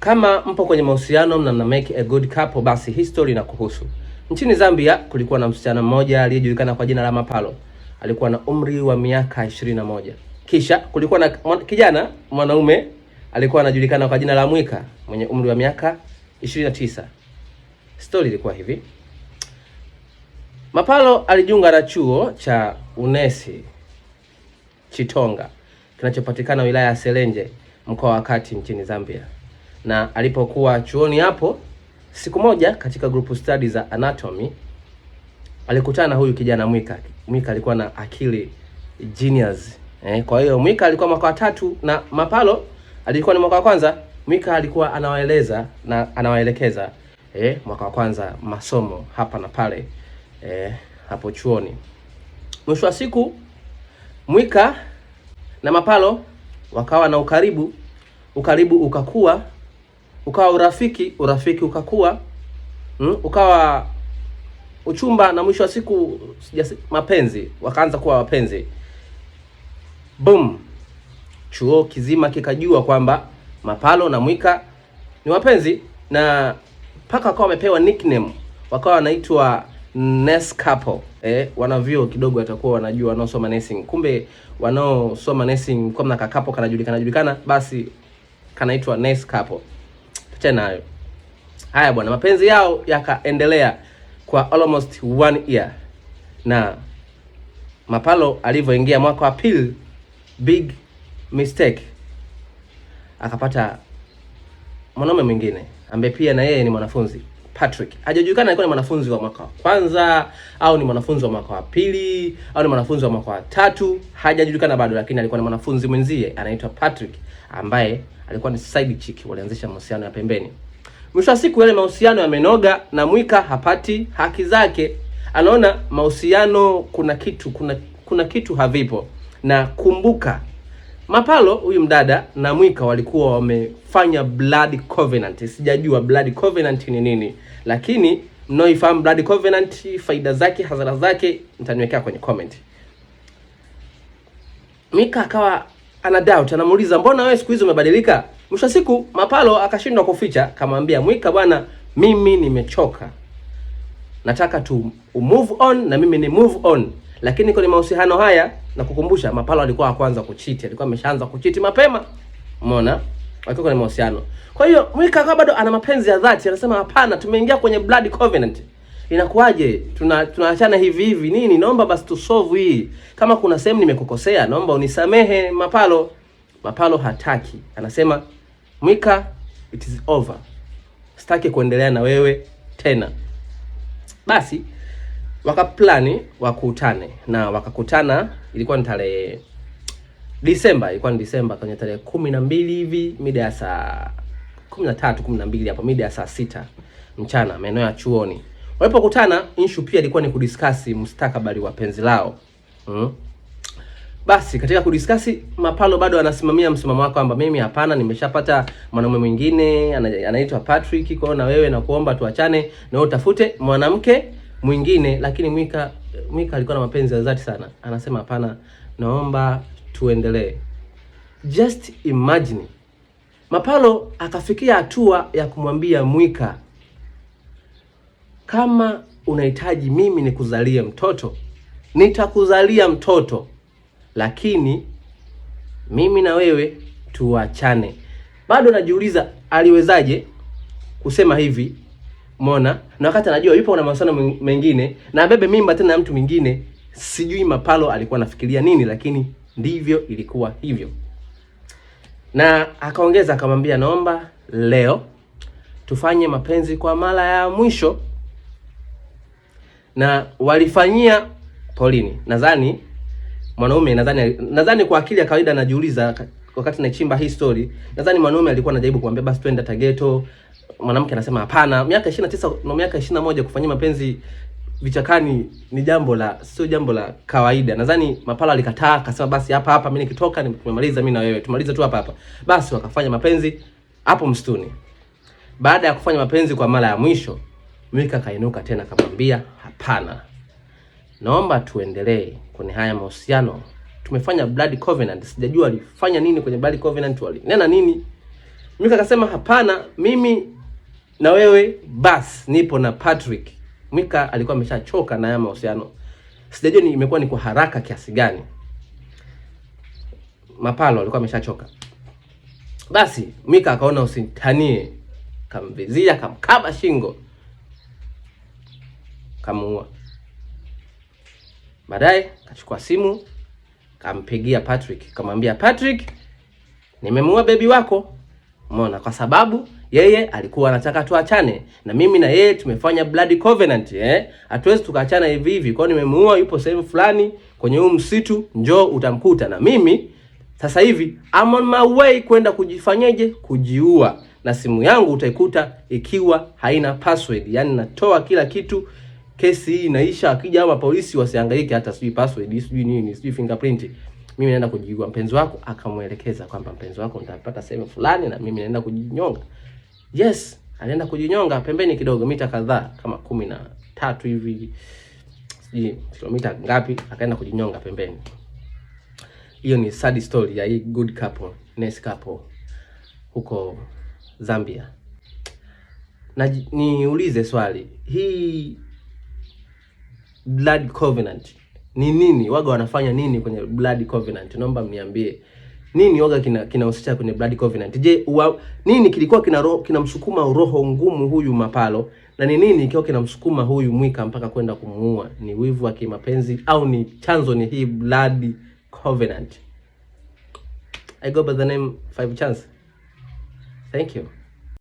Kama mpo kwenye mahusiano na make a good couple, basi history na kuhusu. Nchini Zambia kulikuwa na msichana mmoja aliyejulikana kwa jina la Mapalo. Alikuwa na umri wa miaka 21. Kisha kulikuwa na kijana mwanaume alikuwa anajulikana kwa jina la Mwika mwenye umri wa miaka 29. Story ilikuwa hivi. Mapalo alijiunga na chuo cha Unesi Chitonga kinachopatikana wilaya ya Selenje, mkoa wa Kati nchini Zambia. Na alipokuwa chuoni hapo, siku moja katika group study za anatomy alikutana na huyu kijana Mwika. Mwika alikuwa na akili genius. Kwa hiyo Mwika alikuwa mwaka wa 3 na Mapalo alikuwa ni mwaka wa kwanza. Mwika alikuwa anawaeleza na anawaelekeza mwaka wa kwanza masomo hapa na pale hapo chuoni. Mwisho wa siku Mwika na Mapalo wakawa na ukaribu ukakua, ukawa urafiki ukakua, ukawa uchumba, na mwisho wa siku mapenzi, wakaanza kuwa wapenzi. Boom. Chuo kizima kikajua kwamba Mapalo na Mwika ni wapenzi, na paka wakawa wamepewa nickname, wakawa wanaitwa Nurse Couple. Wanavyo kidogo watakuwa wanajua wanaosoma nursing. Kumbe wanaosoma nursing kwa mna kakapo kanajulikana, basi kanaitwa Nurse Couple. Tena hayo. Haya bwana, mapenzi yao yakaendelea kwa almost 1 year. Na Mapalo alivyoingia mwaka wa pili, big mistake, akapata mwanaume mwingine ambaye pia na yeye ni mwanafunzi, Patrick. Hajajulikana alikuwa ni mwanafunzi wa mwaka wa kwanza au ni mwanafunzi wa mwaka wa pili au ni mwanafunzi wa mwaka wa 3, hajajulikana bado, lakini alikuwa ni mwanafunzi mwenzie anaitwa Patrick ambaye alikuwa ni side chick. Walianzisha mahusiano ya pembeni. Mwisho wa siku yale mahusiano yamenoga na Mwika hapati haki zake. Anaona mahusiano kuna kitu havipo. Na kumbuka, Mapalo huyu mdada na Mwika walikuwa wamefanya blood covenant. Sijajua blood covenant ni nini, lakini mnaoifahamu blood covenant, faida zake, hasara zake, mtaniwekea kwenye comment. Mwika akawa ana doubt, anamuuliza mbona wewe siku hizo umebadilika? Mwisho siku Mapalo akashindwa kuficha, akamwambia Mwika, bwana, mimi nimechoka, nataka tu move on na mimi ni move on. Lakini kwenye mahusiano haya, na kukumbusha, Mapalo alikuwa wa kwanza kuchiti, alikuwa ameshaanza kuchiti mapema. Umeona? Alikuwa kwenye mahusiano. Kwa hiyo Mwika akawa bado ana mapenzi ya dhati, anasema hapana, tumeingia kwenye blood covenant. Inakuaje? Tunaachana hivi nini? Naomba basi tu solve hii. Kama kuna sehemu nimekukosea, naomba unisamehe Mapalo. Mapalo hataki. Anasema, Mwika, it is over. Sitaki kuendelea na wewe tena. Basi wakaplani wakutane, na wakakutana. Ilikuwa ni tarehe Disemba, kwenye tarehe 12 hivi, mida ya saa 13-12 hapo, mida ya saa 6 mchana, maeneo ya chuoni. Walipokutana, issue pia ilikuwa ni kudiscuss mustakabali wa penzi lao. Basi katika kudiscuss, Mapalo bado anasimamia msimamo wake kwamba mimi hapana, nimeshapata mwanaume mwingine anaitwa Patrick, kwa na wewe na kuomba tuachane na wewe utafute mwanamke mwingine. Lakini Mwika alikuwa na mapenzi ya dhati sana, anasema hapana, naomba tuendelee. Just imagine, Mapalo akafikia hatua ya kumwambia Mwika, kama unahitaji mimi nikuzalie mtoto, nitakuzalia mtoto, lakini mimi na wewe tuachane. Bado najiuliza aliwezaje kusema hivi, umeona? Na wakati anajua yupo na mahusiano mengine na bebe mimba tena na mtu mwingine. Sijui Mapalo alikuwa anafikiria nini, lakini ndivyo ilikuwa hivyo. Na akaongeza akamwambia, naomba leo tufanye mapenzi kwa mara ya mwisho. Na walifanyia polini. Nadhani mwanaume, nadhani kwa akili ya kawaida anajiuliza wakati naichimba hii story, nadhani mwanaume alikuwa anajaribu kumwambia basi twende Tageto. Mwanamke anasema hapana, miaka 29 na miaka 21 kufanyia mapenzi vichakani ni sio jambo la kawaida. Nadhani Mapalo alikataa, akasema basi hapa mimi nikitoka tumemaliza mimi na wewe, tumalize tu hapa. Basi wakafanya mapenzi hapo msituni. Baada ya kufanya mapenzi kwa mara ya mwisho, Mwika kainuka tena akamwambia, hapana, naomba tuendelee kwenye haya mahusiano. Tumefanya blood covenant. Sijajua alifanya nini kwenye blood covenant, walinena nini. Mwika akasema hapana, mimi na wewe bas, nipo na Patrick. Mwika alikuwa ameshachoka na haya mahusiano. Sijajua imekuwa ni kwa haraka kiasi gani. Mapalo alikuwa ameshachoka. Basi Mwika akaona usitanie, kamvizia, kamkaba shingo, kamuua. Baadaye kachukua simu, kampigia Patrick, kamwambia Patrick, nimemuua baby wako. Umeona, kwa sababu yeye alikuwa anataka tuachane na mimi na yeye tumefanya blood covenant, hatuwezi tukaachana hivi hivi. Kwa nimemuua, yupo sehemu fulani kwenye huu msitu, njoo utamkuta. Na mimi sasa hivi I'm on my way kwenda kujifanyaje, kujiua, na simu yangu utaikuta ikiwa haina password, yani natoa kila kitu. Kesi hii inaisha, akija ama polisi wasihangaike hata sijui password, sijui nini, sijui fingerprint. Mimi naenda kujiua. Mpenzi wako akamuelekeza kwamba mpenzi wako nitapata sehemu fulani na mimi naenda kujinyonga. Yes, alienda kujinyonga pembeni kidogo, mita kadhaa kama 13 hivi. Sijui kilomita ngapi, akaenda kujinyonga pembeni. Hiyo ni sad story ya hii good couple, nice couple huko Zambia. Na niulize swali, hii blood covenant ni nini? Waga wanafanya nini kwenye blood covenant? Naomba mniambie. Nini waga kinahusisha kwenye blood covenant? Je, nini kilikuwa kinamsukuma roho ngumu huyu Mapalo, na ni nini kikiwa kinamsukuma huyu Mwika mpaka kwenda kumuua? Ni wivu wa kimapenzi au ni chanzo ni hii blood covenant? I go by the name 5 Chance. Thank you.